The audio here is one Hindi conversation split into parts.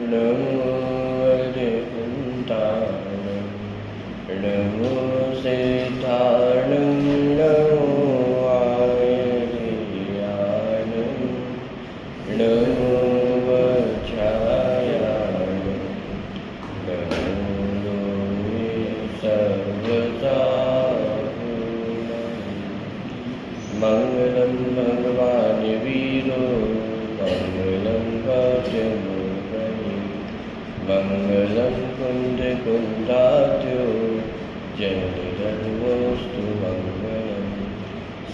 नमो अरिहंताणं नमो सिद्धाणं नमो आयर्याणं नमो वज्रायाणं नमो सर्वसाहुनं मंगलं भगवान् वीरो मंगलं भजमुरली मंगलं कुन्दकुन्दाद्यो जननिधनोऽस्तु मंगलम्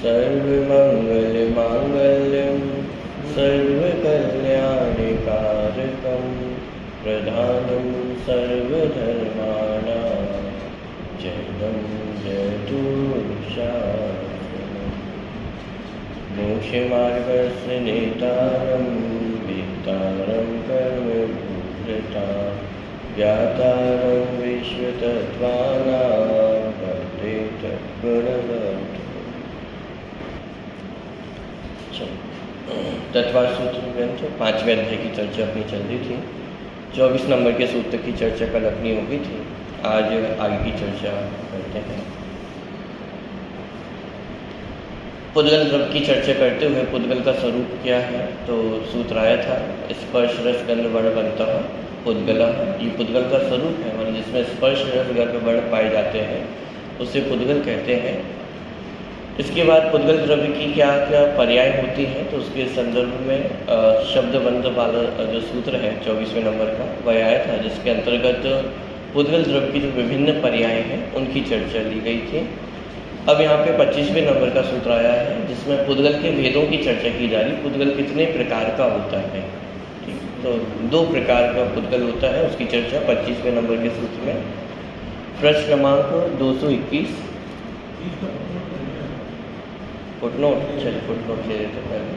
सर्वमङ्गलमाङ्गल्यं सर्वकल्याणकारकं प्रधानं सर्वधर्माणां जयं जयतु शास्त्रम् मोक्षमार्गस्य नेतारं वित्तारं कर्मभूषिता ज्ञातारं विश्वतत्त्वानां वन्दे तत्त्ववन्तु। तत्वार सूत्र ग्रंथ 5वें अध्याय की चर्चा अपनी चल रही थी। 24 नंबर के सूत्र की चर्चा कल अपनी हो गई थी। आज आगे की चर्चा करते हैं। पुद्गल द्रव्य की चर्चा करते हुए पुद्गल का स्वरूप क्या है तो सूत्र आया था स्पर्श रस गंध वर्ण बनता है पुद्गल। ये पुद्गल का स्वरूप है, मतलब जिसमें स्पर्श रस गंध वर्ण पाए जाते हैं उसे पुद्गल कहते हैं। इसके बाद पुद्गल द्रव्य की क्या क्या पर्याय होती हैं तो उसके संदर्भ में शब्दबंध वाला जो सूत्र है 24वें नंबर का वह आया था, जिसके अंतर्गत पुद्गल द्रव्य की जो विभिन्न पर्याय हैं उनकी चर्चा ली गई थी। अब यहाँ पे 25वें नंबर का सूत्र आया है जिसमें पुद्गल के भेदों की चर्चा की जा रही। पुद्गल कितने प्रकार का होता है, ठीक, तो 2 प्रकार का पुद्गल होता है, उसकी चर्चा 25वें नंबर के सूत्र में। प्रश्न क्रमांक 221 फुटनोट, चलिए फुटनोट ले लेते पहले।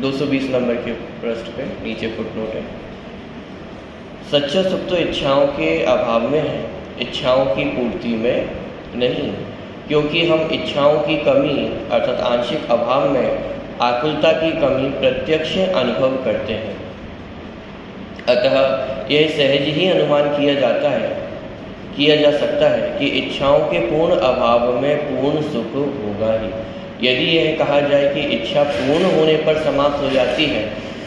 220 नंबर के पृष्ठ पे नीचे फुटनोट है। सच्चा सुख तो इच्छाओं के अभाव में है, इच्छाओं की पूर्ति में नहीं, क्योंकि हम इच्छाओं की कमी अर्थात आंशिक अभाव में आकुलता की कमी प्रत्यक्ष अनुभव करते हैं। अतः यह सहज ही अनुमान किया जा सकता है कि इच्छाओं के पूर्ण अभाव में पूर्ण सुख होगा ही। यदि यह कहा जाए कि इच्छा पूर्ण होने पर समाप्त हो जाती है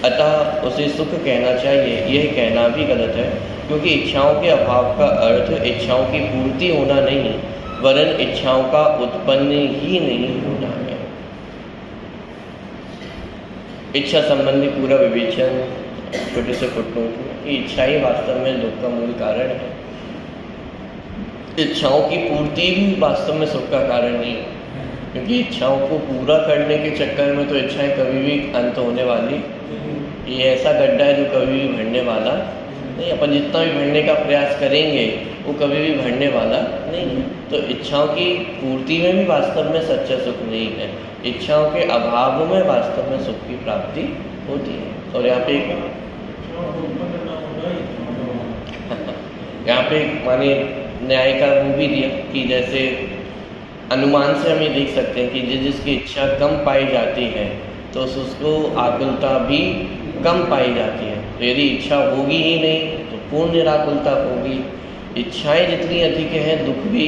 अतः उसे सुख कहना चाहिए, यह कहना भी गलत है, क्योंकि इच्छाओं के अभाव का अर्थ इच्छाओं की पूर्ति होना नहीं वरन इच्छाओं का उत्पन्न ही नहीं होना है। इच्छा संबंधी पूरा विवेचन छोटे से फुटनोट में कि इच्छा ही वास्तव में दुख का मूल कारण है। इच्छाओं की पूर्ति भी वास्तव में सुख का कारण नहीं है, क्योंकि इच्छाओं को पूरा करने के चक्कर में तो इच्छाएं कभी भी अंत होने वाली, ये ऐसा गड्ढा है जो कभी भी भरने वाला नहीं। अपन जितना भी भरने का प्रयास करेंगे वो कभी भी भरने वाला नहीं है। तो इच्छाओं की पूर्ति में भी वास्तव में सच्चा सुख नहीं है, इच्छाओं के अभाव में वास्तव में सुख की प्राप्ति होती है। और यहाँ पे माने न्याय का वो भी दिया कि जैसे अनुमान से हम ये देख सकते हैं कि जिसकी इच्छा कम पाई जाती है तो उसको आकुलता भी कम पाई जाती है। तो यदि इच्छा होगी ही नहीं तो पूर्ण निराकुलता होगी। इच्छाएं जितनी अधिक हैं दुख भी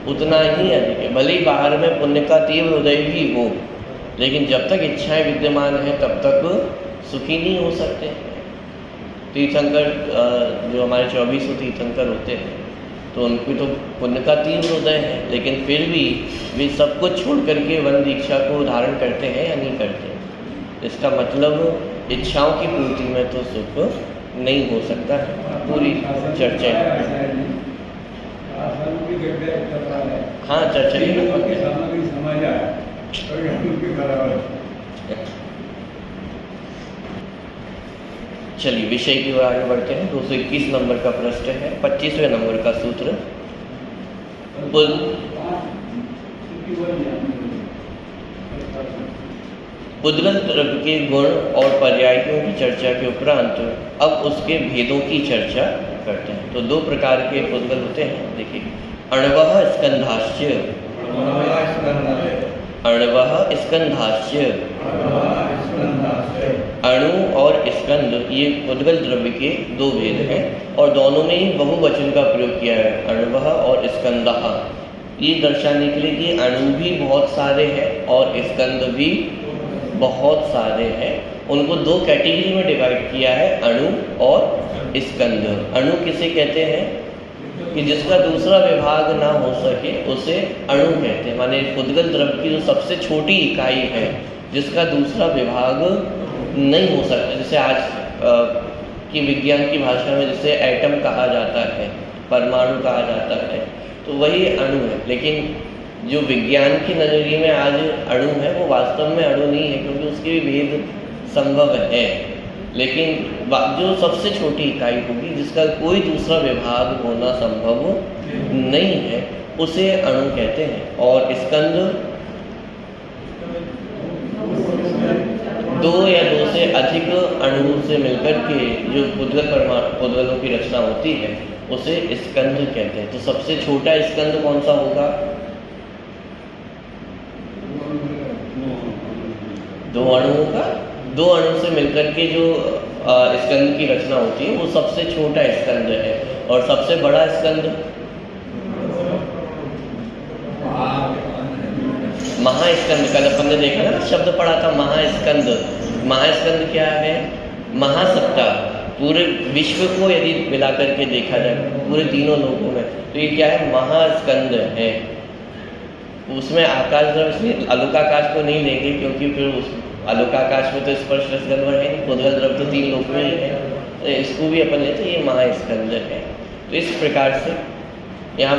उतना ही अधिक है। भले ही बाहर में पुण्य का तीव्र उदय भी हो, लेकिन जब तक इच्छाएं विद्यमान हैं तब तक सुखी नहीं हो सकते। तीर्थंकर जो हमारे 24 तीर्थंकर होते हैं तो उनकी तो पुण्य का तीव्र उदय है, लेकिन फिर भी वे सब कुछ छोड़ करके वन दीक्षा को धारण करते हैं या नहीं करते। इसका मतलब इच्छाओं की पूर्ति में तो सुख नहीं हो सकता है। पूरी चर्चा हाँ चर्चा चलिए विषय की ओर आगे बढ़ते हैं। 221 नंबर का प्रश्न है, 25वें नंबर का सूत्र। पुद्गल द्रव्य के गुण और पर्यायों की चर्चा के उपरांत अब उसके भेदों की चर्चा करते हैं। तो 2 प्रकार के पुद्गल होते हैं, देखिए। अणवः स्कंधाश्च अण्वः स्कंधाश्च। अणु और स्कंद ये पुद्गल द्रव्य के दो भेद हैं और दोनों में ही बहुवचन का प्रयोग किया है, अण्वः और स्कंदः, ये दर्शाने के लिए कि अणु भी बहुत सारे हैं और स्कंद भी बहुत सारे हैं। उनको दो कैटेगरी में डिवाइड किया है, अणु और स्कंद। अणु किसे कहते हैं कि जिसका दूसरा विभाग ना हो सके उसे अणु कहते हैं, माने पुद्गल द्रव्य की जो सबसे छोटी इकाई है जिसका दूसरा विभाग नहीं हो सकता, जैसे आज की विज्ञान की भाषा में जिसे एटम कहा जाता है, परमाणु कहा जाता है, तो वही अणु है। लेकिन जो विज्ञान की नज़रिए में आज अणु है वो वास्तव में अणु नहीं है, क्योंकि उसके भी भेद संभव है। लेकिन जो सबसे छोटी इकाई होगी जिसका कोई दूसरा विभाग होना संभव नहीं है उसे अणु कहते हैं। और स्कंद दो या दो से अधिक अणुओं से मिलकर के जो पुद्गलों की रचना होती है उसे स्कंद कहते हैं। तो सबसे छोटा स्कंद कौन सा होगा? दो अणुओं का, दो अणु से मिलकर के जो स्कंद की रचना होती है वो सबसे छोटा स्कंद है। और सबसे बड़ा स्कंद महास्कंद। कल अपन ने देखा ना, शब्द पढ़ा था महास्कंद। महास्कंद क्या है? महासत्ता। पूरे विश्व को यदि मिलाकर के देखा जाए, पूरे तीनों लोगों में, तो ये क्या है? महास्कंद है। उसमें आकाश द्रव्य, इसलिए आलोकाकाश को नहीं लेंगे क्योंकि फिर उस आलोकाकाश में तो स्पर्श रसगंध है, पुद्गल द्रव्य तो तीन लोक में ही है, तो इसको भी अपन लेते हैं, ये महास्कंद है। तो इस प्रकार से यहाँ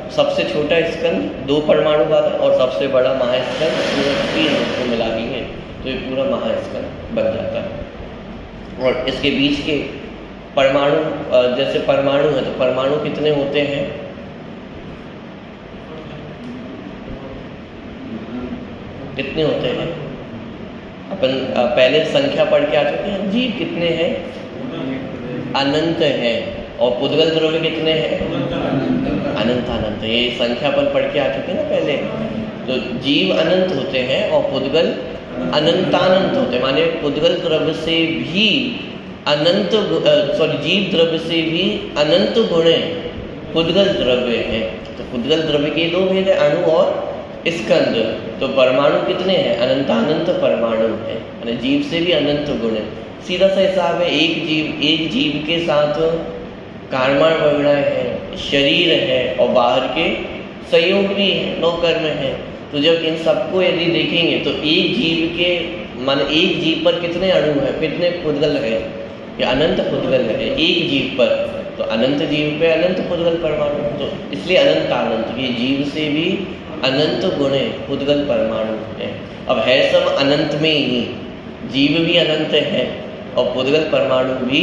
सबसे छोटा स्कंद दो परमाणु वाला और सबसे बड़ा महास्कंद पूरे तीन लोग को मिला ली है, तो ये पूरा महास्कंद बन जाता है। और इसके बीच के परमाणु, जैसे परमाणु है तो परमाणु कितने होते हैं? कितने होते हैं? अपन पहले संख्या पढ़ के आ चुके हैं। जीव कितने हैं? अनंत है। और पुद्गल द्रव्य कितने हैं? अनंत अनंत। ये संख्या पर पढ़ के आ चुके हैं ना पहले। तो जीव अनंत होते हैं और पुद्गल अनंतानंत होते हैं, माने पुद्गल द्रव्य से भी अनंत, जीव द्रव्य से भी अनंत गुणे पुद्गल द्रव्य हैं। तो पुद्गल द्रव्य के दो भेद है, अणु और स्कंद। तो परमाणु कितने हैं? अनंतानंत परमाणु है, माने जीव से भी अनंत गुण है। सीधा सा हिसाब है, एक जीव के साथ कार्माण वर्णाएं हैं, शरीर है और बाहर के संयोग भी है, 9 कर्म है। तो जब इन सबको यदि देखेंगे तो एक जीव के, माने एक जीव पर कितने अणु है, कितने पुद्गल है? ये अनंत पुद्गल है एक जीव पर। तो अनंत जीव पे अनंत पुद्गल परमाणु, तो इसलिए अनंत अनंत, ये जीव से भी अनंत गुणे पुद्गल परमाणु है। अब है सब अनंत में ही, जीव भी अनंत है और पुद्गल परमाणु भी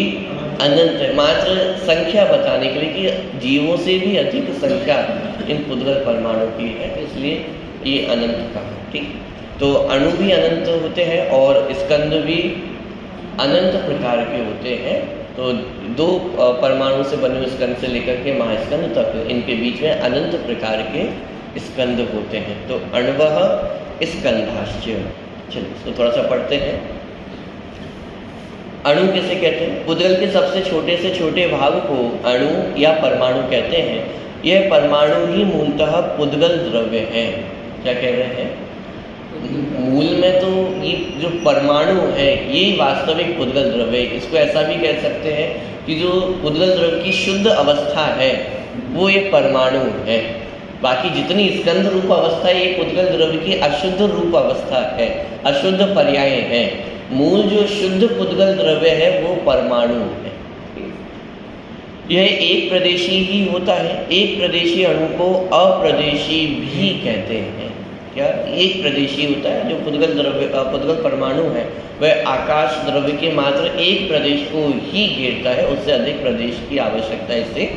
अनंत है। मात्र संख्या बताने के लिए कि जीवों से भी अधिक संख्या इन पुद्गल परमाणु की है, इसलिए ये अनंत कहा। ठीक, तो अणु भी अनंत होते हैं और स्कंद भी अनंत प्रकार के होते हैं। तो दो परमाणु से बने हुए स्कंद से लेकर के महास्कंद तक, इनके बीच में अनंत प्रकार के स्कंद होते हैं। तो अण्वः स्कंधाश्च। चलिए इसको थोड़ा सा पढ़ते हैं। अणु किसे कहते हैं? पुद्गल के सबसे छोटे से छोटे भाग को अणु या परमाणु कहते हैं। यह परमाणु ही मूलतः पुद्गल द्रव्य है। क्या कह रहे हैं? मूल में तो ये जो परमाणु है ये वास्तविक पुद्गल द्रव्य है। इसको ऐसा भी कह सकते हैं कि जो पुद्गल द्रव्य की शुद्ध अवस्था है वो ये परमाणु है। बाकी जितनी स्कंद रूप अवस्था है ये पुद्गल द्रव्य की अशुद्ध रूप अवस्था है, अशुद्ध पर्याय है। मूल जो शुद्ध पुद्गल द्रव्य है वो परमाणु है। यह एक प्रदेशी ही होता है। एक प्रदेशी अणु को अप्रदेशी भी कहते हैं। क्या? एक प्रदेशी होता है जो पुद्गल द्रव्य का पुद्गल परमाणु है, वह आकाश द्रव्य के मात्र एक प्रदेश को ही घेरता है, उससे अधिक प्रदेश की आवश्यकता इसे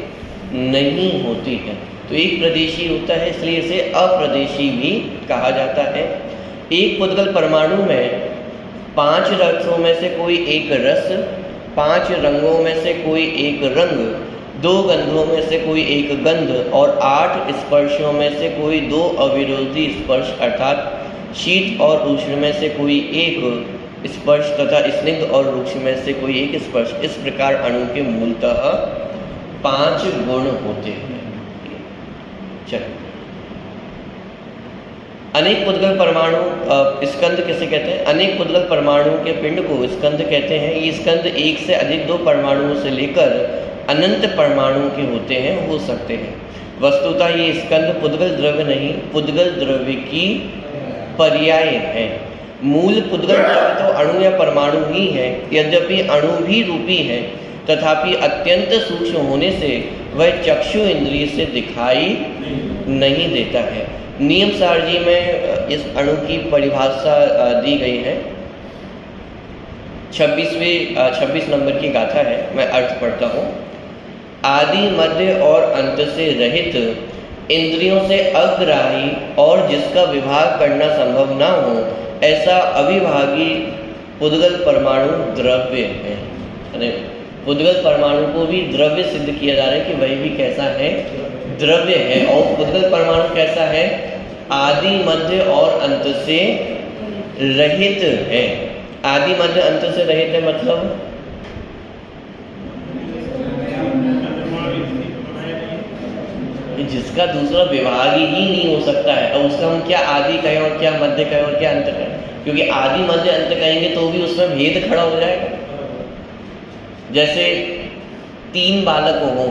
नहीं होती है। तो एक प्रदेशी होता है, इसलिए इसे अप्रदेशी भी कहा जाता है। एक पुद्गल परमाणु में 5 रसों में से कोई एक रस, 5 रंगों में से कोई एक रंग 2 गंधों में से कोई एक गंध और 8 स्पर्शों में से कोई 2 अविरोधी स्पर्श अर्थात शीत और उष्ण में से कोई एक स्पर्श तथा स्निग्ध और रुक्ष में से कोई एक स्पर्श। इस प्रकार अणु के मूलतः 5 गुण होते हैं। चलो, अनेक पुद्गल परमाणु स्कंद किसे कहते हैं? अनेक पुद्गल परमाणुओं के पिंड को स्कंद कहते हैं। ये स्कंद एक से अधिक 2 परमाणुओं से लेकर अनंत परमाणुओं के होते हैं, हो सकते हैं। वस्तुतः ये स्कंद पुद्गल द्रव्य नहीं, पुद्गल द्रव्य की पर्याय है। मूल पुद्गल द्रव्य तो अणु या परमाणु ही है। यद्यपि अणु भी रूपी है, तथापि अत्यंत सूक्ष्म होने से वह चक्षु इंद्रिय से दिखाई नहीं देता है। नियम सारजी में इस अणु की परिभाषा दी गई है। 26 नंबर की गाथा है, मैं अर्थ पढ़ता हूँ। आदि मध्य और अंत से रहित, इंद्रियों से अग्राही और जिसका विभाग करना संभव ना हो, ऐसा अविभागी पुद्गल परमाणु द्रव्य है। अरे पुद्गल परमाणु को भी द्रव्य सिद्ध किया जा रहा है कि वही भी कैसा है? द्रव्य है। और पुद्गल परमाणु कैसा है? आदि मध्य और अंत से रहित है। आदि मध्य अंत से रहित है मतलब जिसका दूसरा विभाग ही नहीं हो सकता है। और उसका हम क्या आदि कहें और क्या मध्य कहें और क्या अंत कहें? क्योंकि आदि मध्य अंत कहेंगे तो भी उसमें भेद खड़ा हो जाएगा। जैसे 3 बालक हों,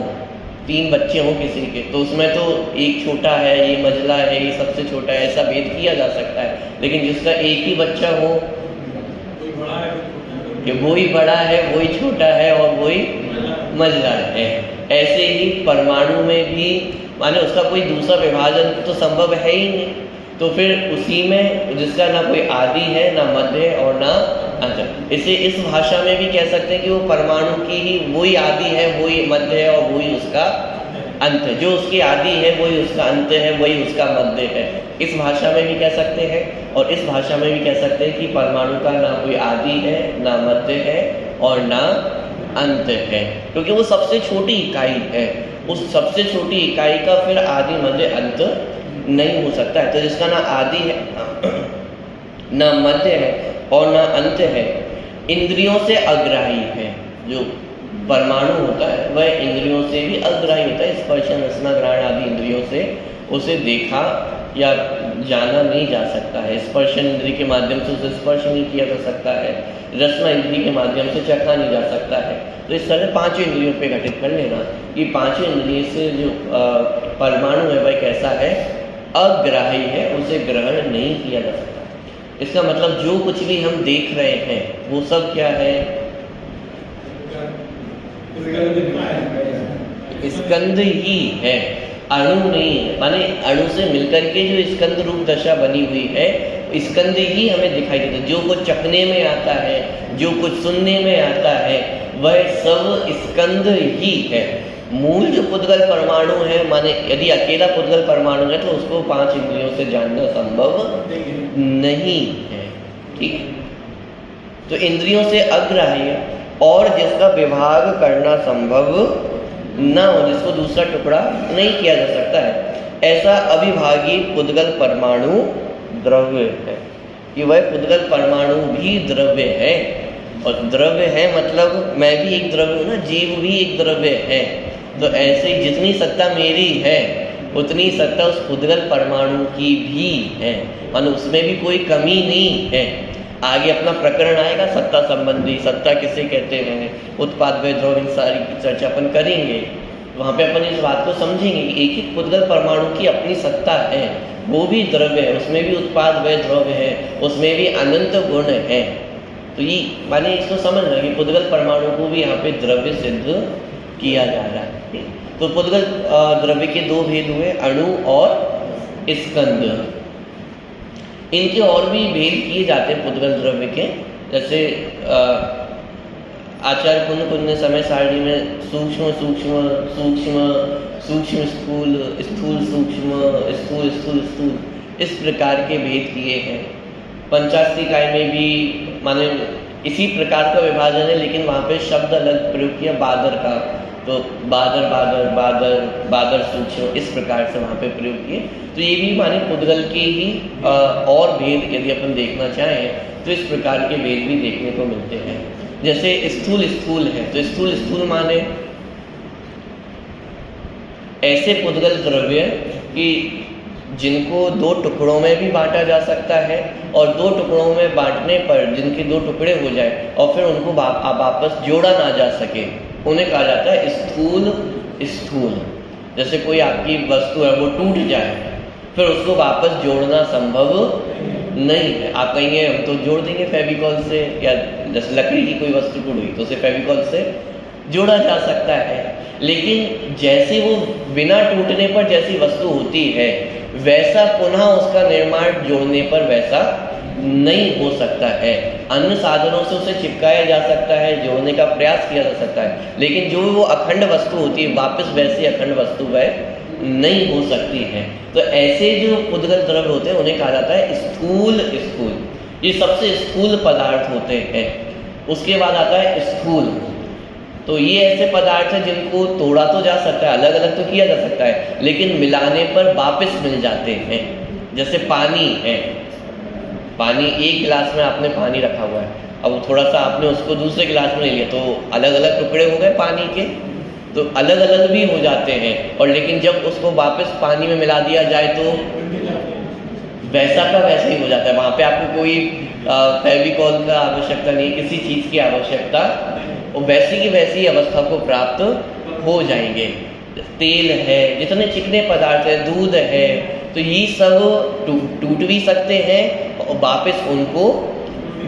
3 बच्चे हों किसी के, तो उसमें तो एक छोटा है, ये मझला है, ये सबसे छोटा है, ऐसा भेद किया जा सकता है। लेकिन जिसका एक ही बच्चा हो, वही बड़ा है, वही छोटा है और वही मझला है। ऐसे ही परमाणु में भी माने उसका कोई दूसरा विभाजन तो संभव है ही नहीं। तो फिर उसी में जिसका ना कोई आदि है, ना मध्य है और ना अंत। इसे इस भाषा में भी कह सकते हैं कि वो परमाणु की ही वही आदि है, वही मध्य है और वही उसका अंत है। जो उसकी आदि है वही उसका अंत है, वही उसका मध्य है। इस भाषा में भी कह सकते हैं। और इस भाषा में भी कह सकते हैं कि परमाणु का ना कोई आदि है, ना मध्य है और ना अंत है, क्योंकि वो सबसे छोटी इकाई है। उस सबसे छोटी इकाई का फिर आदि मध्य अंत नहीं हो सकता है। तो जिसका ना आदि है, ना मध्य है और ना अंत है, इंद्रियों से अग्राही है। जो परमाणु होता है वह इंद्रियों से भी अग्राही होता है। स्पर्शन, रसना, ग्रहण आदि इंद्रियों से उसे देखा या जाना नहीं जा सकता है। स्पर्शन इंद्रिय के माध्यम से उसे स्पर्श नहीं किया जा सकता है। रसना इंद्रिय के माध्यम से चखा नहीं जा सकता है। तो इस तरह 5 इंद्रियों पे घटित कर लेना। ये 5 इंद्रिय से जो परमाणु है वह कैसा है? अग्राही है, उसे ग्रहण नहीं किया जा सकता। इसका मतलब जो कुछ भी हम देख रहे हैं वो सब क्या है? स्कंद ही है, अणु नहीं है। माने अणु से मिलकर के जो स्कंद रूप दशा बनी हुई है, स्कंद ही हमें दिखाई देता है। जो कुछ चखने में आता है, जो कुछ सुनने में आता है, वह सब स्कंद ही है। मूल जो पुद्गल परमाणु है, माने यदि अकेला पुद्गल परमाणु है तो उसको 5 इंद्रियों से जानना संभव नहीं है। ठीक, तो इंद्रियों से अग्राह्य और जिसका विभाग करना संभव न हो, जिसको दूसरा टुकड़ा नहीं किया जा सकता है, ऐसा अविभागी पुद्गल परमाणु द्रव्य है। कि वह पुद्गल परमाणु भी द्रव्य है। और द्रव्य है मतलब मैं भी एक द्रव्य हूँ ना, जीव भी एक द्रव्य है। तो ऐसे जितनी सत्ता मेरी है उतनी सत्ता उस पुद्गल परमाणु की भी है, और उसमें भी कोई कमी नहीं है। आगे अपना प्रकरण आएगा सत्ता संबंधी, सत्ता किसे कहते हैं, उत्पाद वैद्रव्य, इन सारी की चर्चा अपन करेंगे। वहाँ पे अपन इस बात को समझेंगे कि एक एक पुद्गल परमाणु की अपनी सत्ता है, वो भी द्रव्य है, उसमें भी उत्पाद वैद्रव्य है, उसमें भी अनंत गुण है। तो ये माने इसको समझना कि पुद्गल परमाणु को भी यहाँ पे द्रव्य सिद्ध किया जा रहा है। तो पुद्गल द्रव्य के 2 भेद हुए, अणु और स्कंद। इनके और भी भेद किए जाते हैं पुद्गल द्रव्य के। जैसे आचार्य पुण्य ने समय सारणी में सूक्ष्म सूक्ष्म सूक्ष्म सूक्ष्म स्थूल, स्थूल सूक्ष्म, स्थूल स्थूल स्थूल, इस प्रकार के भेद किए हैं। पंचास्तिकाय में भी माने इसी प्रकार का विभाजन है, लेकिन वहाँ पे शब्द अलग प्रयोग किया, बादर का। तो बादर बादर बादर बादर सूक्ष्म, इस प्रकार से वहाँ पे प्रयोग किए। तो ये भी माने पुद्गल के ही और भेद यदि अपन देखना चाहें तो इस प्रकार के भेद भी देखने को मिलते हैं। जैसे स्थूल स्थूल है, तो स्थूल स्थूल माने ऐसे पुद्गल द्रव्य कि जिनको दो टुकड़ों में भी बांटा जा सकता है और दो टुकड़ों में बांटने पर जिनके दो टुकड़े हो जाए और फिर उनको वापस जोड़ा ना जा सके, उन्हें कहा जाता है स्थूल स्थूल। जैसे कोई आपकी वस्तु है वो टूट जाए फिर उसको वापस जोड़ना संभव नहीं है। आप कहेंगे हम तो जोड़ देंगे फेविकॉल से, या जैसे लकड़ी की कोई वस्तु टूट गई तो उसे फेविकॉल से जोड़ा जा सकता है, लेकिन जैसे वो बिना टूटने पर जैसी वस्तु होती है वैसा पुनः उसका निर्माण जोड़ने पर वैसा नहीं हो सकता है। अन्य साधनों से उसे चिपकाया जा सकता है, जोड़ने का प्रयास किया जा सकता है, लेकिन जो वो अखंड वस्तु होती है वापस वैसी अखंड वस्तु वह नहीं हो सकती है। तो ऐसे जो पुद्गल द्रव्य होते हैं उन्हें कहा जाता है स्थूल स्थूल। ये सबसे स्थूल पदार्थ होते हैं। उसके बाद आता है स्थूल। तो ये ऐसे पदार्थ हैं जिनको तोड़ा तो जा सकता है, अलग अलग तो किया जा सकता है, लेकिन मिलाने पर वापस मिल जाते हैं। जैसे पानी है, पानी एक गिलास में आपने पानी रखा हुआ है, अब थोड़ा सा आपने उसको दूसरे गिलास में ले लिया तो अलग अलग टुकड़े हो गए पानी के, तो अलग अलग भी हो जाते हैं। और लेकिन जब उसको वापस पानी में मिला दिया जाए तो वैसा का वैसा ही हो जाता है। वहाँ पे आपको कोई फेविकॉल का आवश्यकता नहीं, किसी चीज़ की आवश्यकता, और वैसी की वैसी अवस्था को प्राप्त हो जाएंगे। तेल है, जितने चिकने पदार्थ है, दूध है, तो ये सब टूट भी सकते हैं और वापस उनको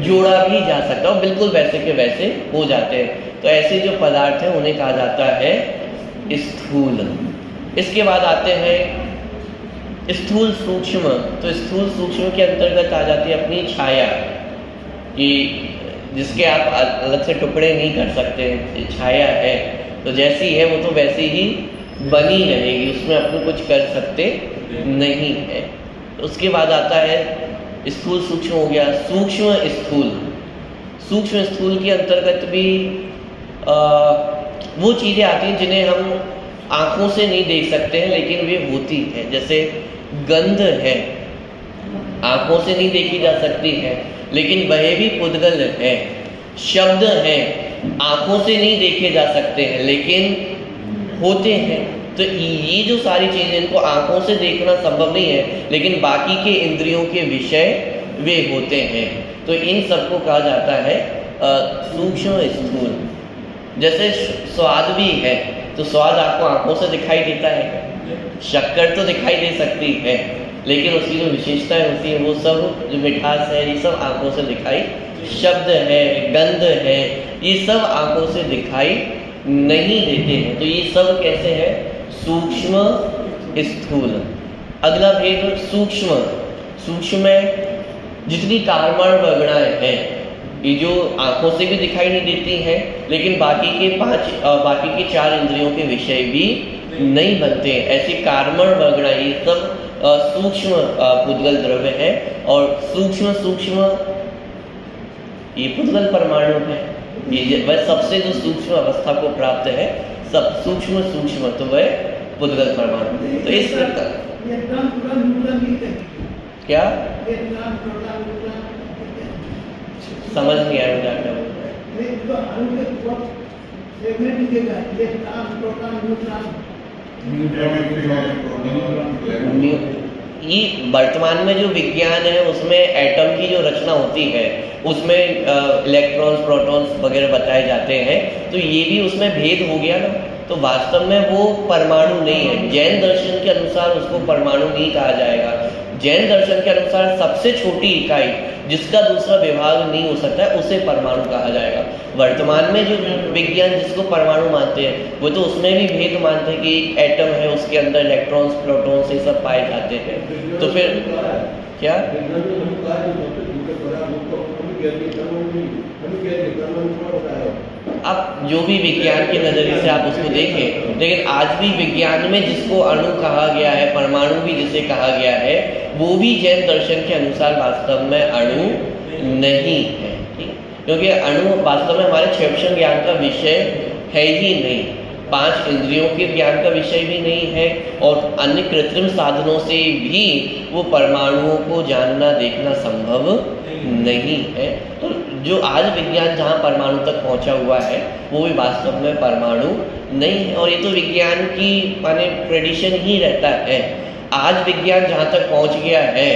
जोड़ा भी जा सकता है और बिल्कुल वैसे के वैसे हो जाते हैं। तो ऐसे जो पदार्थ हैं उन्हें कहा जाता है स्थूल। इसके बाद आते हैं स्थूल सूक्ष्म। तो स्थूल सूक्ष्म के अंतर्गत आ जाती है अपनी छाया, कि जिसके आप अलग से टुकड़े नहीं कर सकते। छाया है तो जैसी है वो तो वैसी ही बनी रहेगी, उसमें अपन कुछ कर सकते नहीं है। उसके बाद आता है स्थूल सूक्ष्म हो गया, सूक्ष्म स्थूल। सूक्ष्म स्थूल के अंतर्गत भी वो चीज़ें आती हैं जिन्हें हम आँखों से नहीं देख सकते हैं लेकिन वे होती हैं। जैसे गंध है, आँखों से नहीं देखी जा सकती है लेकिन वह भी पुद्गल है। शब्द है, आँखों से नहीं देखे जा सकते हैं लेकिन होते हैं। तो ये जो सारी चीज़ें, इनको आँखों से देखना संभव नहीं है लेकिन बाकी के इंद्रियों के विषय वे होते हैं। तो इन सबको कहा जाता है सूक्ष्म स्थूल। जैसे स्वाद भी है, तो स्वाद आपको आँखों से दिखाई देता है, शक्कर तो दिखाई दे सकती है लेकिन उसकी जो विशेषताएं होती है वो सब, जो मिठास है, ये सब आँखों से दिखाई, शब्द है, गंध है, ये सब आँखों से दिखाई नहीं देते हैं। तो ये सब कैसे है? सूक्ष्म स्थूल। अगला भेद सूक्ष्म। सूक्ष्म में जितनी कार्बन वर्गणाएं हैं, ये जो आँखों से भी दिखाई नहीं देती हैं लेकिन बाकी के 4 इंद्रियों के विषय भी नहीं बनते हैं, ऐसी कार्बन वर्गणाएं, ये सब सूक्ष्म पुद्गल द्रव्य है। और सूक्ष्म ये पुद्गल परमाणु है, ये वह सबसे जो सूक्ष्म अवस्था को प्राप्त है, सब सूक्ष्म तो वह पुद्गल परमाणु। तो इस प्रकार क्या समझ नहीं आया मुझे क्या ये वर्तमान में जो विज्ञान है उसमें एटम की जो रचना होती है उसमें इलेक्ट्रॉन्स, प्रोटॉन्स वगैरह बताए जाते हैं। तो ये भी उसमें भेद हो गया ना, तो वास्तव में वो परमाणु नहीं है। जैन दर्शन के अनुसार उसको परमाणु नहीं कहा जाएगा। जैन दर्शन के अनुसार सबसे छोटी इकाई जिसका दूसरा विभाग नहीं हो सकता है उसे परमाणु कहा जाएगा। वर्तमान में जो विज्ञान जिसको परमाणु मानते हैं वो तो उसमें भी भेद मानते हैं कि एक एटम है, उसके अंदर इलेक्ट्रॉन्स, प्रोटॉन्स ये सब पाए जाते हैं। तो फिर क्या अब जो भी विज्ञान के नज़रिए से आप उसको देखें, लेकिन आज भी विज्ञान में जिसको अणु कहा गया है, परमाणु भी जिसे कहा गया है, वो भी जैन दर्शन के अनुसार वास्तव में अणु नहीं है। ठीक, क्योंकि अणु वास्तव में हमारे क्षेपण ज्ञान का विषय है ही नहीं। 5 इंद्रियों के ज्ञान का विषय भी नहीं है और अन्य कृत्रिम साधनों से भी वो परमाणुओं को जानना देखना संभव नहीं है। तो जो आज विज्ञान जहाँ परमाणु तक पहुँचा हुआ है वो भी वास्तव में परमाणु नहीं है। और ये तो विज्ञान की माने ट्रेडिशन ही रहता है। आज विज्ञान जहाँ तक पहुँच गया है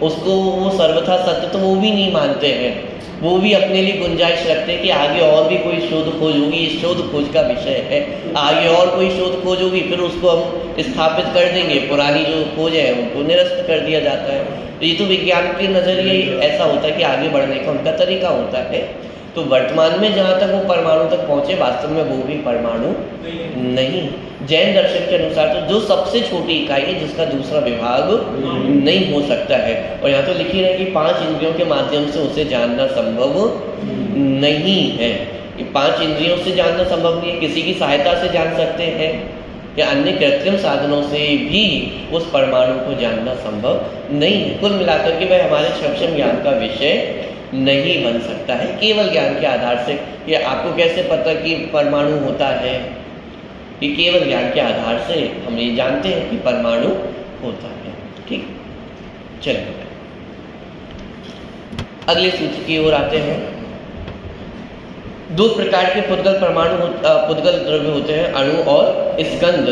उसको वो सर्वथा सत्य तो वो भी नहीं मानते हैं। वो भी अपने लिए गुंजाइश रखते हैं कि आगे और भी कोई शोध खोज होगी, इस शोध खोज का विषय है, आगे और कोई शोध खोज होगी, फिर उसको हम स्थापित कर देंगे, पुरानी जो खोज है उनको निरस्त कर दिया जाता है। तो ये तो विज्ञान के नज़रिए ऐसा होता है कि आगे बढ़ने का उनका तरीका होता है। तो वर्तमान में जहाँ तक वो परमाणु तक पहुँचे वास्तव में वो भी परमाणु नहीं। जैन दर्शन के अनुसार तो जो सबसे छोटी इकाई है जिसका दूसरा विभाग नहीं हो सकता है। और यहाँ तो लिखी है कि 5 इंद्रियों के माध्यम से उसे जानना संभव नहीं है। ये 5 इंद्रियों से जानना संभव नहीं है, किसी की सहायता से जान सकते हैं या अन्य कृत्रिम साधनों से भी उस परमाणु को जानना संभव नहीं है। कुल मिलाकर के वह हमारे सक्षम ज्ञान का विषय नहीं बन सकता है केवल ज्ञान के आधार से। कि आपको कैसे पता कि परमाणु होता है? कि केवल ज्ञान के आधार से हम ये जानते हैं कि परमाणु होता है। ठीक, चलिए अगले सूत्र की ओर आते हैं। 2 प्रकार के पुद्गल पुद्गल द्रव्य होते हैं, अणु और स्कंद।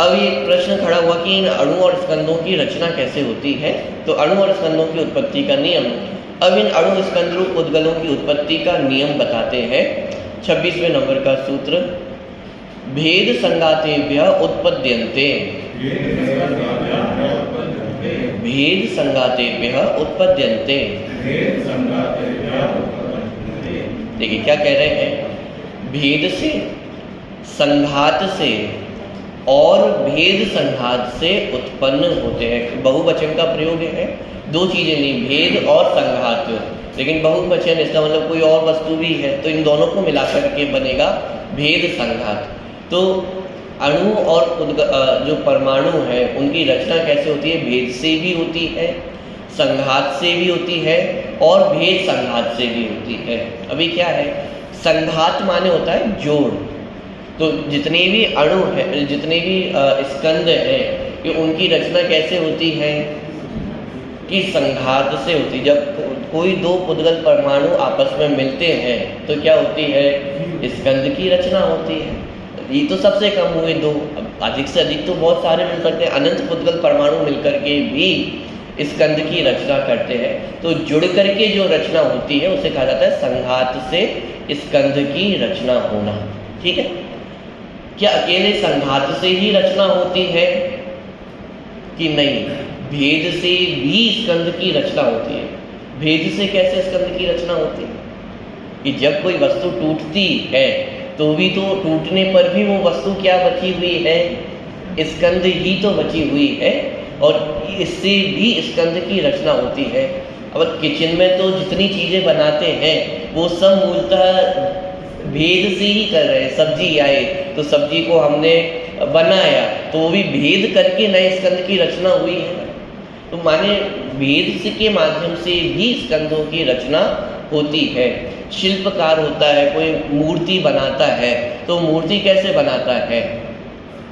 अब ये प्रश्न खड़ा हुआ कि इन अणु और स्कंदों की रचना कैसे होती है। तो अणु और स्कंदों की उत्पत्ति का नियम। अब इन अणु स्कंद रूप पुद्गलों की उत्पत्ति का नियम बताते हैं। 26वें नंबर का सूत्र, भेद संगातेभ्यः उत्पद्यन्ते। भेद संगातेभ्यः उत्पद्यन्ते। देखिए क्या कह रहे हैं, भेद से, संघात से और भेद संघात से उत्पन्न होते हैं। बहुवचन का प्रयोग है, 2 चीजें नहीं, भेद और संघात, लेकिन बहुवचन इसका मतलब कोई और वस्तु भी है, तो इन दोनों को मिलाकर के बनेगा भेद संघात। तो अणु और जो परमाणु है उनकी रचना कैसे होती है? भेद से भी होती है, संघात से भी होती है और भेद संघात से भी होती है। अभी क्या है, संघात माने होता है जोड़। तो जितने भी अणु है, जितने भी स्कंद है, कि उनकी रचना कैसे होती है? कि संघात से होती। जब कोई 2 पुद्गल परमाणु आपस में मिलते हैं तो क्या होती है? स्कंद की रचना होती है। ये तो सबसे कम हुए 2, अधिक से अधिक तो बहुत सारे मिल सकते हैं। अनंत पुद्गल परमाणु मिलकर के भी स्कंद की रचना करते हैं। तो जुड़ करके जो रचना होती है उसे कहा जाता है संघात से स्कंद की रचना होना। ठीक है, क्या अकेले संघात से ही रचना होती है कि नहीं? भेद से भी स्कंद की रचना होती है। भेद से कैसे स्कंद की रचना होती है? कि जब कोई वस्तु टूटती है तो भी तो टूटने पर भी वो वस्तु क्या बची हुई है? स्कंद ही तो बची हुई है, और इससे भी स्कंद की रचना होती है। अब किचन में तो जितनी चीज़ें बनाते हैं वो सब मूलतः भेद से ही कर रहे हैं। सब्जी आए तो सब्जी को हमने बनाया तो वो भी भेद करके नए स्कंद की रचना हुई है। तो माने भेद के माध्यम से भी स्कंदों की रचना होती है। शिल्पकार होता है, कोई मूर्ति बनाता है, तो मूर्ति कैसे बनाता है?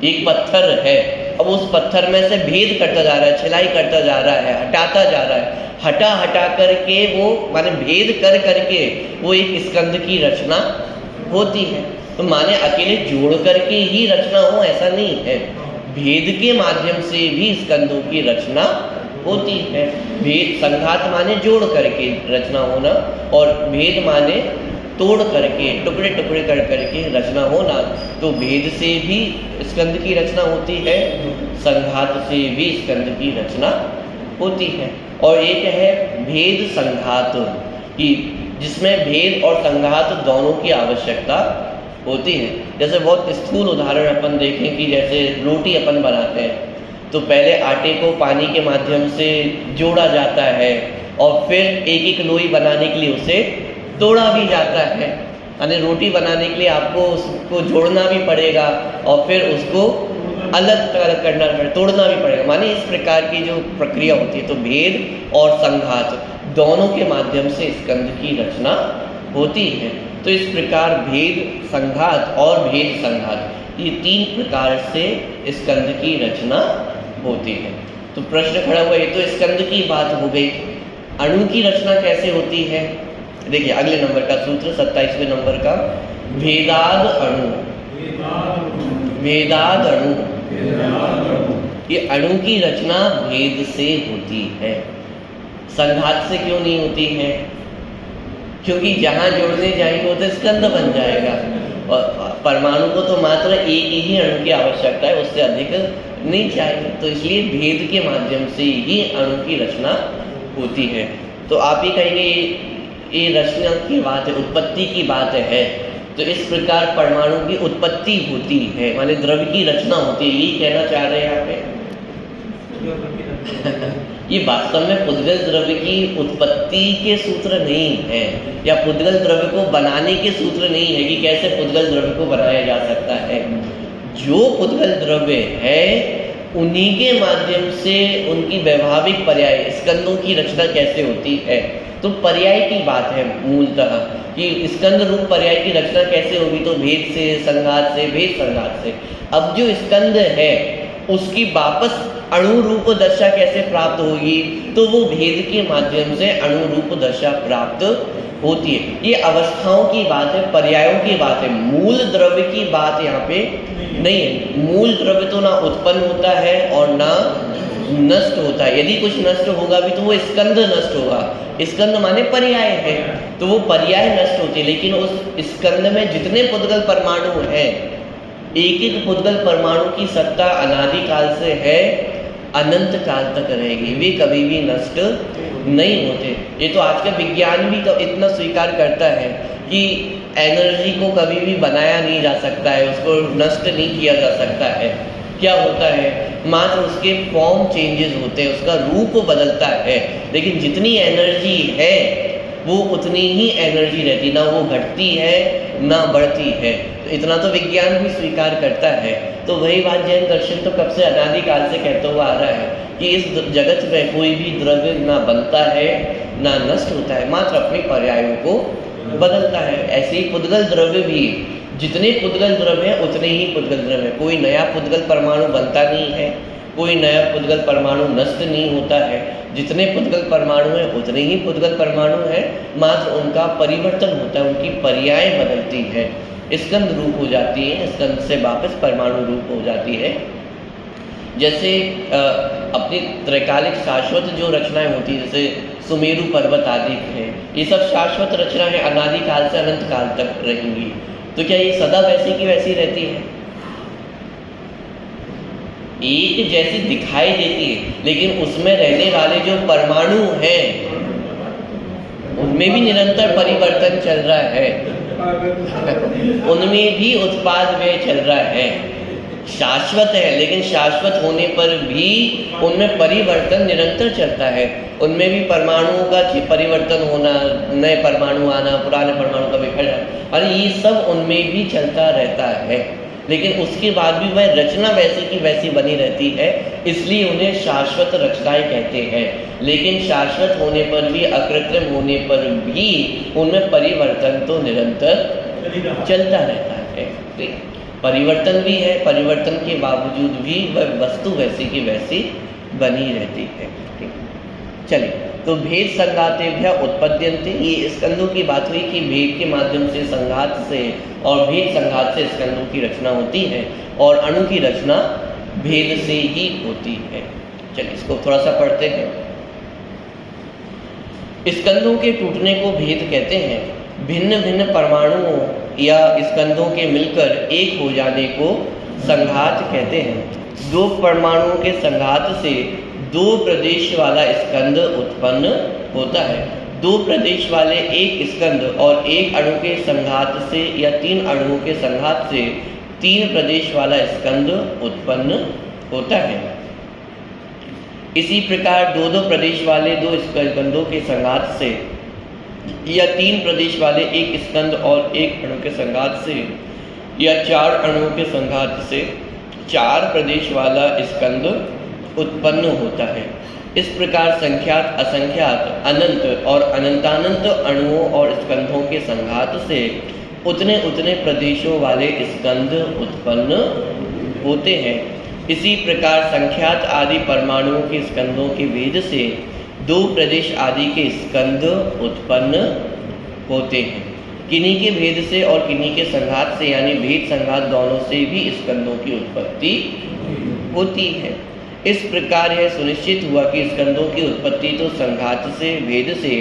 एक पत्थर है, अब उस पत्थर में से भेद करता जा रहा है, छिलाई करता जा रहा है, हटाता जा रहा है, हटा करके वो माने भेद कर करके वो एक स्कंद की रचना होती है। तो माने अकेले जोड़ करके ही रचना हो ऐसा नहीं है, भेद के माध्यम से भी स्कंदों की रचना होती है। भेद संघात माने जोड़ करके रचना होना, और भेद माने तोड़ करके टुकड़े टुकड़े कर करके रचना होना। तो भेद से भी स्कंद की रचना होती है, संघात से भी स्कंद की रचना होती है। और एक है भेद संघात की, जिसमें भेद और संघात दोनों की आवश्यकता होती है। जैसे बहुत स्थूल उदाहरण अपन देखें कि जैसे रोटी अपन बनाते हैं तो पहले आटे को पानी के माध्यम से जोड़ा जाता है और फिर एक एक लोई बनाने के लिए उसे तोड़ा भी जाता है। यानी रोटी बनाने के लिए आपको उसको जोड़ना भी पड़ेगा और फिर उसको अलग करना तोड़ना भी पड़ेगा। माने इस प्रकार की जो प्रक्रिया होती है, तो भेद और संघात दोनों के माध्यम से स्कंद की रचना होती है। तो इस प्रकार भेद संघात और भेद संघात ये 3 प्रकार से स्कंद की रचना होती है। तो प्रश्न खड़ा हुआ, ये तो स्कंद की बात हो गई, अणु की रचना कैसे होती है? देखिए अगले नंबर का सूत्र 27वें नंबर का, भेदाद अणु। भेदाद अणु, ये अणु की रचना भेद से होती है, संघात से क्यों नहीं होती है? क्योंकि जहां जोड़ने जाएंगे वो तो स्कंद बन जाएगा, और परमाणु को तो मात्र एक ही अणु की आवश्यकता है, उससे अधिक नहीं चाहिए। तो इसलिए भेद के माध्यम से ही अणु की रचना होती है। तो आप ही कहेंगे ये रचना की बात है, उत्पत्ति की बात है, तो इस प्रकार परमाणु की उत्पत्ति होती है, माने द्रव्य की रचना होती है, यही कहना चाह रहे हैं यहाँ पे। ये वास्तव में पुद्गल द्रव्य की उत्पत्ति के सूत्र नहीं है, या पुद्गल द्रव्य को बनाने के सूत्र नहीं है कि कैसे पुद्गल द्रव्य को बनाया जा सकता है। जो पुद्गल द्रव्य है उन्हीं के माध्यम से उनकी वैभाविक पर्याय स्कंदों की रचना कैसे होती है, तो पर्याय की बात है मूलतः कि स्कंद रूप पर्याय की रचना कैसे होगी, तो भेद से, संघात से, भेद संघात से। अब जो स्कंद है उसकी वापस अणु रूप दशा कैसे प्राप्त होगी, तो वो भेद के माध्यम से अणु रूप दशा प्राप्त होती है। ये अवस्थाओं की बात है, पर्यायों की बात है, मूल द्रव्य की बात यहाँ पे नहीं है। मूल द्रव्य तो ना उत्पन्न होता है और ना नष्ट होता है। यदि कुछ नष्ट होगा भी तो वो स्कंद नष्ट होगा, स्कंद माने पर्याय है, तो वो पर्याय नष्ट होती है। लेकिन उस स्कंद में जितने पुद्गल परमाणु हैं, एक एक पुद्गल परमाणु की सत्ता अनादि काल से है, अनंत काल तक रहेगी, वे कभी भी नष्ट नहीं होते। ये तो आज का विज्ञान भी तो इतना स्वीकार करता है कि एनर्जी को कभी भी बनाया नहीं जा सकता है, उसको नष्ट नहीं किया जा सकता है। क्या होता है, मात्र उसके फॉर्म चेंजेस होते हैं, उसका रूप बदलता है, लेकिन जितनी एनर्जी है वो उतनी ही एनर्जी रहती, ना वो घटती है ना बढ़ती है। तो इतना तो विज्ञान भी स्वीकार करता है। तो वही बात जैन दर्शन तो कब से अनादि काल से कहता हुआ आ रहा है कि इस जगत में कोई भी द्रव्य ना बनता है ना नष्ट होता है, मात्र अपने पर्यायों को बदलता है। ऐसे ही पुद्गल द्रव्य भी, जितने पुद्गल द्रव्य हैं उतने ही पुद्गल द्रव्य, कोई नया पुद्गल परमाणु बनता नहीं है, कोई नया पुद्गल परमाणु नष्ट नहीं होता है। जितने पुद्गल परमाणु हैं उतने ही पुद्गल परमाणु हैं, मात्र उनका परिवर्तन होता है, उनकी पर्याय बदलती है, स्कंद रूप हो जाती है, स्कंद से वापस परमाणु रूप हो जाती है। जैसे अपनी त्रैकालिक शाश्वत जो रचनाएं होती है, जैसे सुमेरु पर्वत आदि हैं, ये सब शाश्वत रचना है, अनादि काल से अनंत काल तक रहेंगी। तो क्या ये सदा वैसी की वैसी रहती है? एक जैसी दिखाई देती है, लेकिन उसमें रहने वाले जो परमाणु हैं उनमें भी निरंतर परिवर्तन चल रहा है, उनमें भी उत्पाद व्यय चल रहा है। शाश्वत है, लेकिन शाश्वत होने पर भी उनमें परिवर्तन निरंतर चलता है। उनमें भी परमाणुओं का परिवर्तन होना, नए परमाणु आना, पुराने परमाणु का बिखर जाना, और ये सब उनमें भी चलता रहता है। लेकिन उसके बाद भी वह रचना वैसी की वैसी बनी रहती है, इसलिए उन्हें शाश्वत रचनाएं कहते हैं। लेकिन शाश्वत होने पर भी, अकृत्रिम होने पर भी उनमें परिवर्तन तो निरंतर चलता रहता है। परिवर्तन भी है, परिवर्तन के बावजूद भी वह वस्तु वैसी की वैसी बनी रहती है। चलिए, तो भेद संघातेभ्य उत्पद्यन्ते, ये स्कंदों की बात हुई कि भेद के माध्यम से, संघात से और भेद संघात से स्कंदों की रचना होती है, और अणु की रचना भेद से ही होती है। चलिए इसको थोड़ा सा पढ़ते हैं। स्कंदों के टूटने को भेद कहते हैं। भिन्न भिन्न परमाणुओं या स्कंदों के मिलकर एक हो जाने को संघात कहते हैं। दो परमाणुओं के संघात से दो प्रदेश वाला स्कंद उत्पन्न होता है। दो प्रदेश वाले एक स्कंद और एक अणु के संघात से या तीन अणुओं के संघात से तीन प्रदेश वाला स्कंद उत्पन्न होता है। इसी प्रकार दो दो प्रदेश वाले दो स्कंदों के संघात से या तीन प्रदेश वाले एक स्कंद और एक अणु के संघात से या चार अणुओं के संघात से चार प्रदेश वाला स्कंद उत्पन्न होता है। इस प्रकार संख्यात, असंख्यात, अनंत और अनंतानंत अणुओं और स्कंधों के संघात से उतने उतने प्रदेशों वाले स्कंद उत्पन्न होते हैं। इसी प्रकार संख्यात आदि परमाणुओं के स्कंदों के भेद से 2 प्रदेश आदि के स्कंद उत्पन्न होते हैं। किन्हीं के भेद से और किन्हीं के संघात से यानी भेद संघात दोनों से भी स्कंदों की उत्पत्ति होती है। इस प्रकार यह सुनिश्चित हुआ कि स्कंदों की उत्पत्ति तो संघात से, भेद से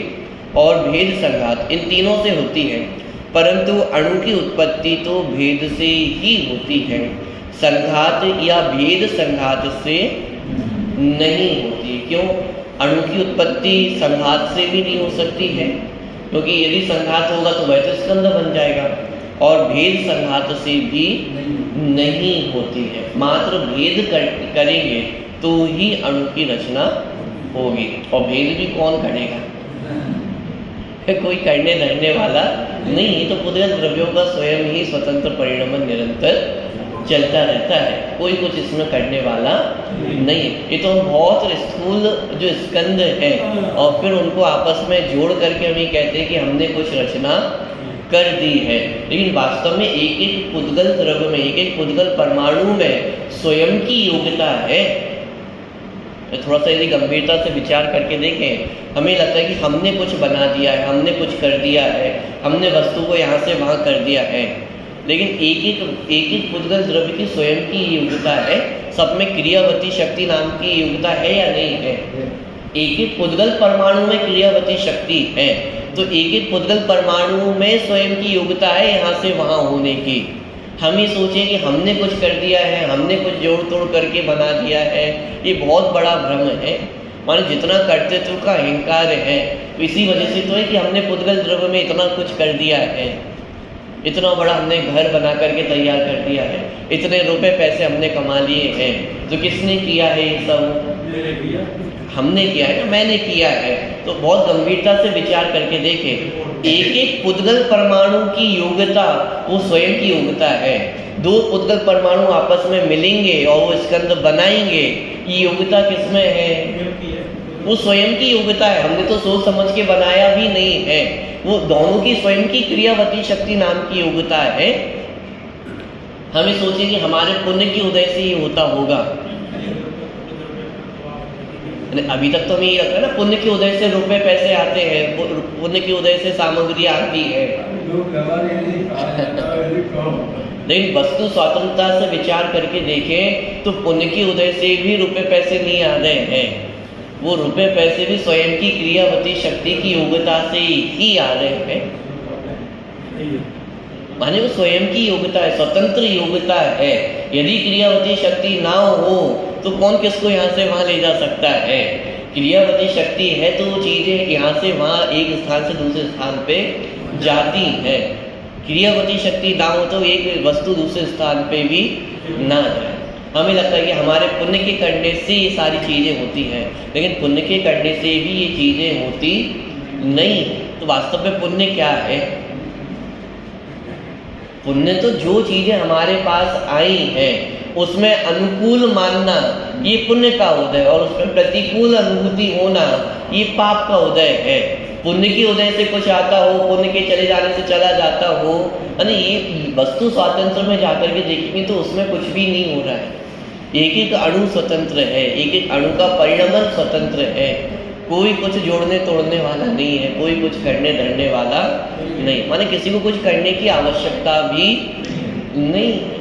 और भेद संघात इन तीनों से होती है, परंतु अणु की उत्पत्ति तो भेद से ही होती है, संघात या भेद संघात से नहीं होती। क्यों? अणु की उत्पत्ति संघात से भी नहीं हो सकती है, क्योंकि यदि संघात होगा तो वह तो स्कंद बन जाएगा, और भेद संघात से भी नहीं होती है। मात्र भेद करेंगे तो ही अणु की रचना होगी, और भेद भी कौन करेगा? कोई करने धरने वाला नहीं। तो पुद्गल द्रव्यों का स्वयं ही स्वतंत्र परिणमन निरंतर चलता रहता है, कोई कुछ इसमें करने वाला नहीं। ये तो बहुत स्थूल जो स्कंद है और फिर उनको आपस में जोड़ करके हम ये कहते हैं कि हमने कुछ रचना कर दी है, लेकिन वास्तव में एक एक पुद्गल द्रव्य में, एक एक पुद्गल परमाणु में स्वयं की योग्यता है। थोड़ा सा यदि गंभीरता से विचार करके देखें, हमें लगता है कि हमने कुछ बना दिया है, हमने कुछ कर दिया है, हमने वस्तु को यहाँ से वहाँ कर दिया है, लेकिन एक एक पुद्गल द्रव्य की स्वयं की योग्यता है। सब में क्रियावती शक्ति नाम की योग्यता है या नहीं है? एक एक पुद्गल परमाणु में क्रियावती शक्ति है, तो एक एक पुद्गल परमाणु में स्वयं की योग्यता है यहाँ से वहाँ होने की। हम ही सोचें कि हमने कुछ कर दिया है, हमने कुछ जोड़ तोड़ करके बना दिया है, ये बहुत बड़ा भ्रम है। माने जितना कर्तृत्व का अहंकार है, इसी वजह से तो है कि हमने पुद्गल द्रव्य में इतना कुछ कर दिया है, इतना बड़ा हमने घर बना करके तैयार कर दिया है, इतने रुपए पैसे हमने कमा लिए हैं। तो किसने किया है ये सब? हमने किया है, मैंने किया है। तो बहुत गंभीरता से विचार करके देखें, एक एक पुद्गल परमाणु की योग्यता वो स्वयं की योग्यता है। 2 पुद्गल परमाणु आपस में मिलेंगे और वो स्कंद बनाएंगे, ये योग्यता किसमें है? वो स्वयं की योग्यता है। हमने तो सोच समझ के बनाया भी नहीं है, वो दोनों की स्वयं की क्रियावती शक्ति नाम की योग्यता है। हमें सोचें कि हमारे पुण्य की उदय से ये होता होगा। अभी तक तो हमें ये लगता है ना, पुण्य के उदय से रुपए पैसे आते हैं, पुण्य के उदय से सामग्री आती है। लेकिन वस्तु स्वतंत्रता से विचार करके देखें तो पुण्य के उदय से भी रुपए पैसे नहीं आ रहे हैं, वो रुपए पैसे भी स्वयं की क्रियावती शक्ति की योग्यता से ही आ रहे हैं। माने वो स्वयं की योग्यता है, स्वतंत्र योग्यता है। यदि क्रियावती शक्ति ना हो तो कौन किसको यहाँ से वहाँ ले जा सकता है? क्रियावती शक्ति है तो वो चीज़ें यहाँ से वहाँ एक स्थान से दूसरे स्थान पे जाती है। क्रियावती शक्ति ना हो तो एक वस्तु दूसरे स्थान पे भी ना जाए। हमें लगता है कि हमारे पुण्य के करने से ये सारी चीज़ें होती हैं, लेकिन पुण्य के करने से भी ये चीज़ें होती नहीं। तो वास्तव में पुण्य क्या है? पुण्य तो जो चीज़ें हमारे पास आई हैं उसमें अनुकूल मानना, ये पुण्य का उदय, और उसमें प्रतिकूल अनुभूति होना, ये पाप का उदय है। पुण्य के उदय से कुछ आता हो, पुण्य के चले जाने से चला जाता हो, यानी ये वस्तु स्वातंत्र में जाकर के देखेंगे तो उसमें कुछ भी नहीं हो रहा है। एक एक अणु स्वतंत्र है, एक एक अणु का परिणमन स्वतंत्र है, कोई कुछ जोड़ने तोड़ने वाला नहीं है, कोई कुछ करने धरने वाला नहीं। माने किसी को कुछ करने की आवश्यकता भी नहीं है।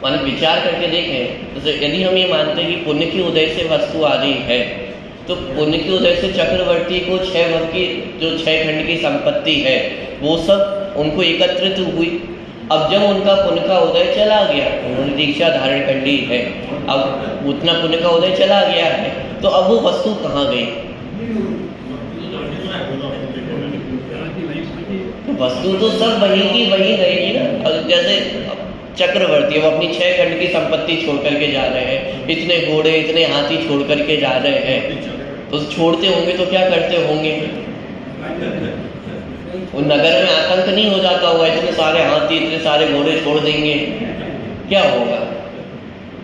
माने विचार करके देखें, जैसे यदि हम ये मानते हैं कि पुण्य की उदय से वस्तु आ रही है, तो पुण्य की उदय से चक्रवर्ती को 6 वर्ग की जो 6 खंड की संपत्ति है वो सब उनको एकत्रित हुई। अब जब उनका पुण्य का उदय चला गया, उन्होंने दीक्षा धारण कर ली है, अब उतना पुण्य का उदय चला गया है, तो अब वो वस्तु कहाँ गई? वस्तु तो सब वही की वही रहेगी ना। जैसे चक्रवर्ती, वो अपनी 6 खंड की संपत्ति छोड़ करके जा रहे हैं, इतने घोड़े इतने हाथी छोड़ करके जा रहे हैं, तो छोड़ते होंगे तो क्या करते होंगे? वो नगर में आतंक नहीं हो जाता होगा, इतने सारे हाथी इतने सारे घोड़े छोड़ देंगे, क्या होगा?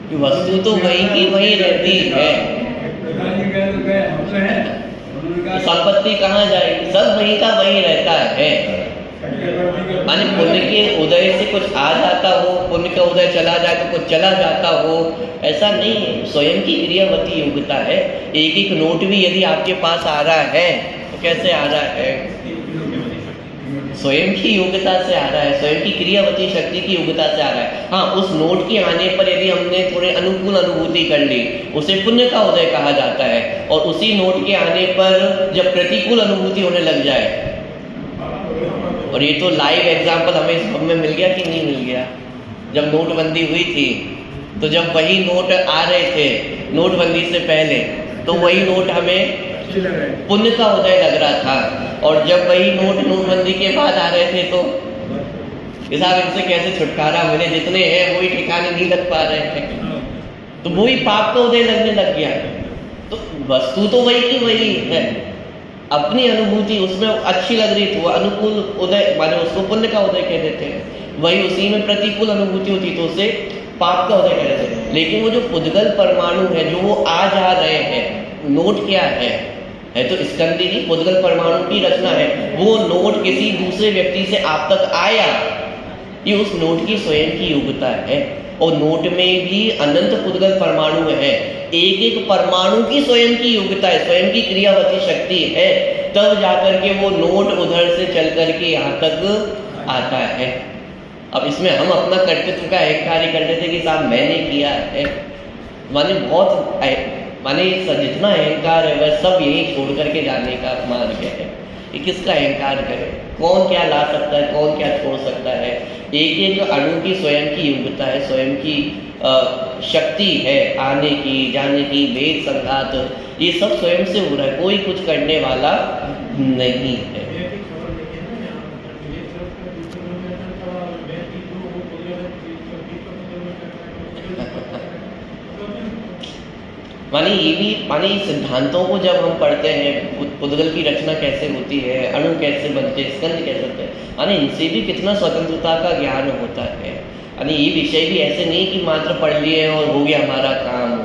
कि वस्तु तो वही की वही रहती है, संपत्ति कहाँ जाएगी? सब वही का वही रहता है। माने पुण्य के उदय से कुछ आ जाता हो, पुण्य का उदय चला जाए तो कुछ चला जाता हो, ऐसा नहीं है। स्वयं की क्रियावती योग्यता है। एक एक नोट भी यदि आपके पास आ रहा है तो कैसे आ रहा है? स्वयं की योग्यता से आ रहा है, स्वयं की क्रियावती शक्ति की योग्यता से आ रहा है। हाँ, उस नोट के आने पर यदि हमने थोड़े अनुकूल अनुभूति कर ली, उसे पुण्य का उदय कहा जाता है। और उसी नोट के आने पर जब प्रतिकूल अनुभूति होने लग जाए, और ये तो लाइव एग्जाम्पल हमें सब में मिल गया कि नहीं मिल गया? जब नोटबंदी हुई थी तो जब वही नोट आ रहे थे नोटबंदी से पहले, तो वही नोट हमें पुण्य का उदय लग रहा था, और जब वही नोट नोटबंदी के बाद आ रहे थे तो हिसाब इनसे कैसे छुटकारा मिले, जितने हैं वही ठिकाने नहीं लग पा रहे थे, तो वही पाप का उदय लगने लग गया। तो वस्तु तो वही की वही है, अपनी अनुभूति उसमें अच्छी लग रही थी, वो अनुकूल उदय माने उसको पुण्य का उदय कह देते हैं। वही उसी में प्रतिकूल अनुभूति होती तो उसे पाप का उदय कह देते हैं। लेकिन वो जो पुद्गल परमाणु है जो वो आ जा रहे हैं, नोट क्या है तो स्कंदी की पुद्गल परमाणु की रचना है। वो नोट किसी दूसरे व्यक्ति से आप तक आया, ये उस नोट की स्वयं की योग्यता है। और नोट में भी अनंत पुद्गल परमाणु है, एक एक परमाणु की स्वयं की योग्यता है, स्वयं की क्रियावती शक्ति है, तब जाकर के वो नोट उधर से चल करके यहाँ तक आता है। अब इसमें हम अपना कर्तृत्व का अहंकार कर लेते कि साहब मैंने किया है, माने बहुत माने जितना अहंकार है वह सब यही छोड़ करके जाने का मार्ग है। ये किसका अहंकार करे? कौन क्या ला सकता है, कौन क्या छोड़ सकता है? एक एक अणु की स्वयं की योग्यता है, स्वयं की शक्ति है, आने की जाने की, वेद संघात, ये सब स्वयं से हो रहा है, कोई कुछ करने वाला नहीं है। माने ये भी माने सिद्धांतों को जब हम पढ़ते हैं, पुद्गल की रचना कैसे होती है, अणु कैसे बनते हैं, स्कंद कैसे बनते हैं, माने इनसे भी कितना स्वतंत्रता का ज्ञान होता है। यानी ये विषय भी ऐसे नहीं कि मात्र पढ़ लिए और हो गया हमारा काम,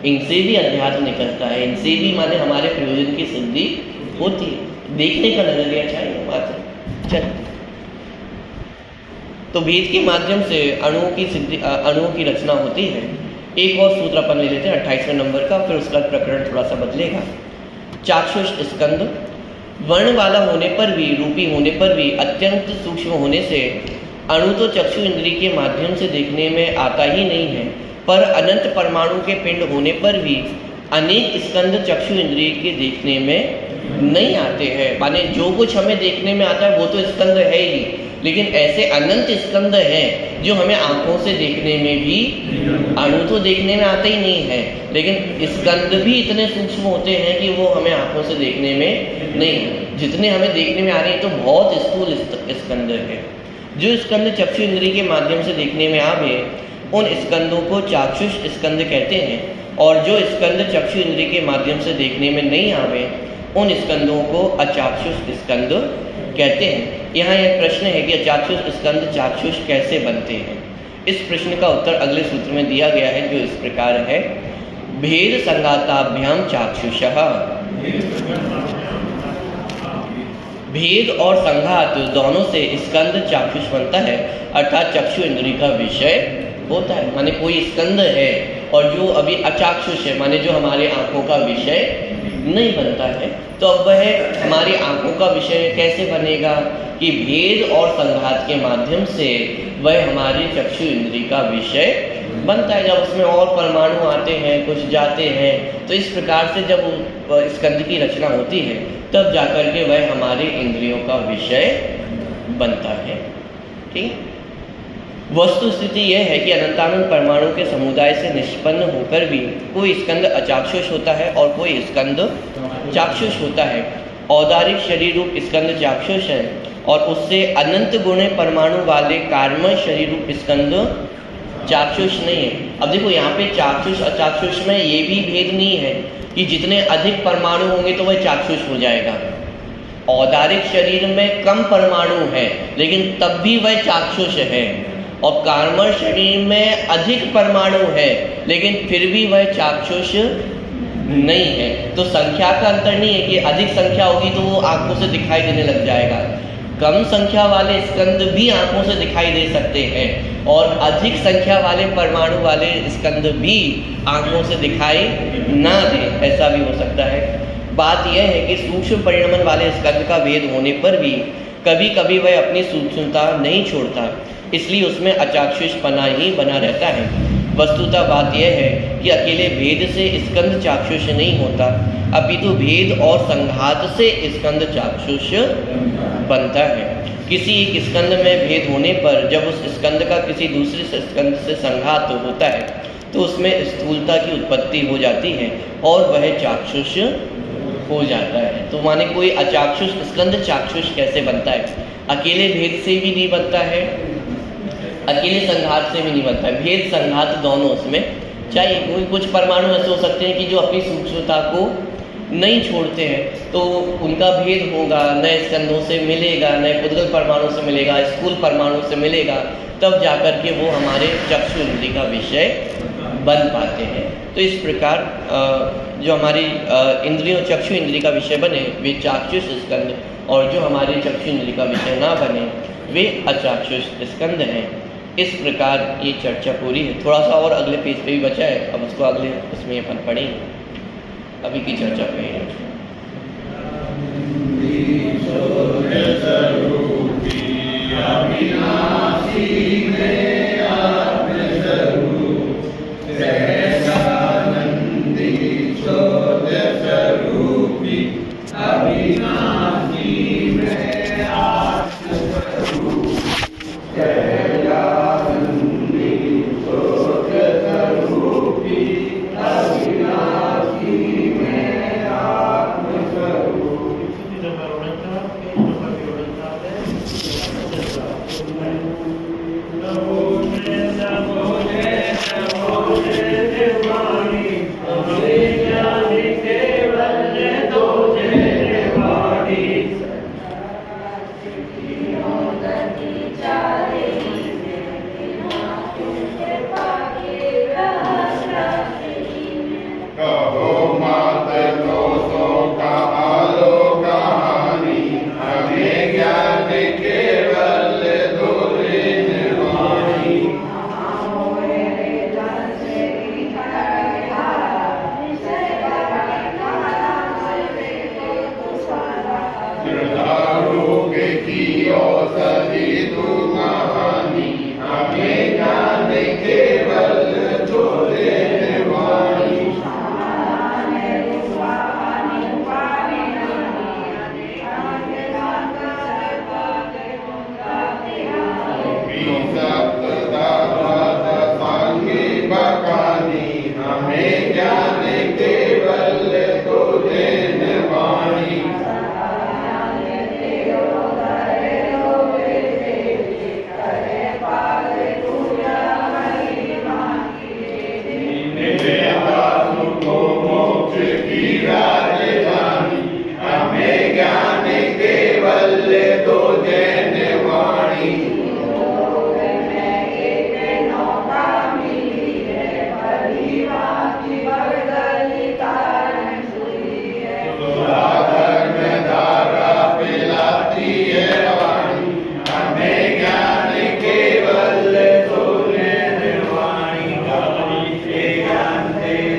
इनसे भी अध्यात्म निकलता है, इनसे भी माने हमारे प्रयोजन की सिद्धि होती है। देखने का नजरिया चाहिए मात्र। चल, तो वेद के माध्यम से अणुओं की सिद्धि, अणुओं की रचना होती है। एक और सूत्र अपन ले लेते हैं 28वें नंबर का, फिर उसका प्रकरण थोड़ा सा बदलेगा। चाक्षुष स्कंद वर्ण वाला होने पर भी, रूपी होने पर भी अत्यंत सूक्ष्म होने से अणु तो चक्षु इंद्रिय के माध्यम से देखने में आता ही नहीं है, पर अनंत परमाणु के पिंड होने पर भी अनेक स्कंद चक्षु इंद्रिय के देखने में नहीं आते हैं। माने जो कुछ हमें देखने में आता है वो तो स्कंद है ही, लेकिन ऐसे अनंत स्कंद हैं जो हमें आंखों से देखने में भी, अणु तो देखने में आते ही नहीं है, लेकिन स्कंद भी इतने सूक्ष्म होते हैं कि वो हमें आंखों से देखने में नहीं, जितने हमें देखने में आ रहे हैं तो बहुत स्थूल स्कंद है। जो स्कंद चक्षु इंद्रिय के माध्यम से देखने में आवे उन स्कंदों को चाक्षुष स्कंद कहते हैं, और जो स्कंद चक्षु इंद्रिय के माध्यम से देखने में नहीं आवे उन स्कंदों को अचाक्षुष स्कंद कहते हैं। यहाँ एक प्रश्न है कि अचाक्षुष स्कंद चाक्षुष कैसे बनते हैं। इस प्रश्न का उत्तर अगले सूत्र में दिया गया है, जो इस प्रकार है। भेद संघाताभ्याम चाक्षुषः, भेद और संघात दोनों से स्कंद चाक्षुष बनता है, अर्थात चक्षु इंद्रिय का विषय होता है। माने कोई स्कंद है और जो अभी अचाक्षुष है, माने जो हमारे आंखों का विषय नहीं बनता है, तो अब वह हमारी आंखों का विषय कैसे बनेगा कि भेद और संघात के माध्यम से वह हमारे चक्षु इंद्रिय का विषय बनता है। जब उसमें और परमाणु आते हैं, कुछ जाते हैं, तो इस प्रकार से जब स्कंद की रचना होती है तब जाकर के वह हमारे इंद्रियों का विषय बनता है। ठीक, वस्तु स्थिति यह है कि अनंतानंत परमाणु के समुदाय से निष्पन्न होकर भी कोई स्कंद अचाक्षुष होता है और कोई स्कंद चाक्षुष होता है। औदारिक शरीर रूप स्कंद चाक्षुष है और उससे अनंत गुणे परमाणु वाले कार्मय शरीर रूप स्कंद चाक्षुष नहीं है। अब देखो यहाँ पे चाक्षुष अचाक्षुष में ये भी भेद नहीं है कि जितने अधिक परमाणु होंगे तो वह चाक्षुष हो जाएगा। औदारिक शरीर में कम परमाणु है लेकिन तब भी वह चाक्षुष है, और कार्मर शरीर में अधिक परमाणु है लेकिन फिर भी वह चाक्षुष नहीं है। तो संख्या का अंतर नहीं है कि अधिक संख्या होगी तो वो आंखों से दिखाई देने लग जाएगा, कम संख्या वाले स्कंद भी आंखों से दिखाई दे सकते हैं और अधिक संख्या वाले परमाणु वाले स्कंद भी आंखों से दिखाई ना दे, ऐसा भी हो सकता है। बात यह है कि सूक्ष्म परिणमन वाले स्कंद का भेद होने पर भी कभी कभी वह अपनी सूक्ष्मता नहीं छोड़ता, इसलिए उसमें अचाक्षुषपना ही बना रहता है। वस्तुतः बात यह है कि अकेले भेद से स्कंद चाक्षुष नहीं होता, अपितु भेद और संघात से स्कंद चाक्षुष बनता है। किसी एक स्कंद में भेद होने पर जब उस स्कंद का किसी दूसरे स्कंद से संघात होता है तो उसमें स्थूलता की उत्पत्ति हो जाती है और वह चाक्षुष हो जाता है। तो माने कोई अचाक्षुष स्कंद चाक्षुष कैसे बनता है? अकेले भेद से भी नहीं बनता है, अकेले संघात से भी नहीं बनता है, भेद संघात दोनों उसमें चाहिए। कोई कुछ परमाणु ऐसे हो सकते हैं कि जो अपनी सूक्ष्मता को नहीं छोड़ते हैं तो उनका भेद होगा, नए स्कंदों से मिलेगा, नए पुद्गल परमाणु से मिलेगा, स्थूल परमाणु से मिलेगा, तब जाकर के वो हमारे चक्षु इंद्रिय का विषय बन पाते हैं। तो इस प्रकार जो हमारी इंद्रियों चक्षु इंद्रिय का विषय बने वे चाक्षुष स्कंद, और जो हमारे चक्षु इंद्रिय का विषय ना बने वे अचाक्षुष स्कंद हैं। इस प्रकार ये चर्चा पूरी है। थोड़ा सा और अगले पेज पे भी बचा है, अब उसको अगले उसमें अपन पढ़ेंगे। अभी की चर्चा पे है।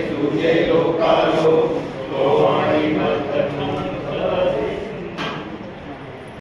तुझे लोकालो तो